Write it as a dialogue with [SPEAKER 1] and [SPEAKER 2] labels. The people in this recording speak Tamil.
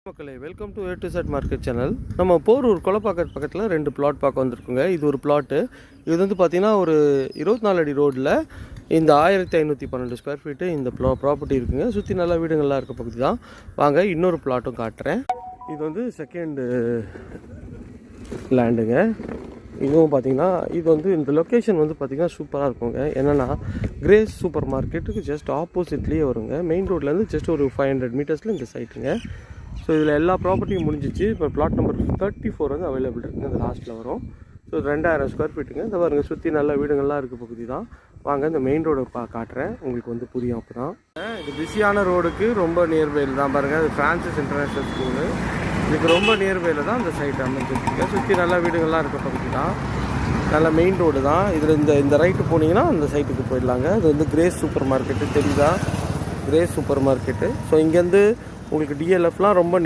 [SPEAKER 1] மக்களே, welcome to A to Z market channel. நம்ம போரூர் கொலப்பாக்கட் பக்கத்தில் 2 பிளாட் பார்க்க வந்திருக்குங்க. இது ஒரு பிளாட்டு. இது வந்து பார்த்தீங்கன்னா ஒரு 24 அடி ரோடில் இந்த 1512 ஸ்கொயர் ஃபீட்டு இந்த ப்ராப்பர்ட்டி இருக்குங்க. சுற்றி நல்லா வீடுங்கள்லாம் இருக்க பகுதி தான். வாங்க இன்னொரு பிளாட்டும் காட்டுறேன். இது வந்து செகண்டு லேண்டுங்க. இதுவும் பார்த்தீங்கன்னா இது வந்து இந்த லொக்கேஷன் வந்து பார்த்திங்கன்னா சூப்பராக இருக்குங்க. என்னென்னா கிரேஸ் சூப்பர் மார்க்கெட்டுக்கு ஜஸ்ட் ஆப்போசிட்லேயே வருங்க. மெயின் ரோட்லேருந்து ஜஸ்ட் ஒரு 500 மீட்டர்ஸில் இந்த சைட்டுங்க. ஸோ இதில் எல்லா ப்ராப்பர்ட்டியும் முடிஞ்சிச்சு. இப்போ பிளாட் நம்பர் 34 வந்து அவைலபிள் இருக்குங்க. இந்த லாஸ்ட்டில் வரும். ஸோ 2000 ஸ்கொயர் ஃபீட்டுங்க. இந்த பாருங்க சுற்றி நல்ல வீடுங்கள்லாம் இருக்க பகுதி தான். வாங்க இந்த மெயின் ரோடை காட்டுறேன், உங்களுக்கு வந்து புரியும். அப்போ தான் இது பிஸியான ரோடுக்கு ரொம்ப நியர்பையில் தான் பாருங்கள். அது ஃப்ரான்சிஸ் இன்டர்நேஷ்னல் ஸ்கூலு. இதுக்கு ரொம்ப நியர்பையில் தான் இந்த சைட் அமைஞ்சிருக்குங்க. சுற்றி நல்ல வீடுகள்லாம் இருக்க பகுதி தான். நல்ல மெயின் ரோடு தான். இதில் இந்த ரைட்டு போனீங்கன்னா அந்த சைட்டுக்கு போயிடலாங்க. இது வந்து கிரேஸ் சூப்பர் மார்க்கெட்டு தெரியுதா? Grace super market. ஸோ இங்கேருந்து உங்களுக்கு டிஎல்எஃப்லாம் ரொம்ப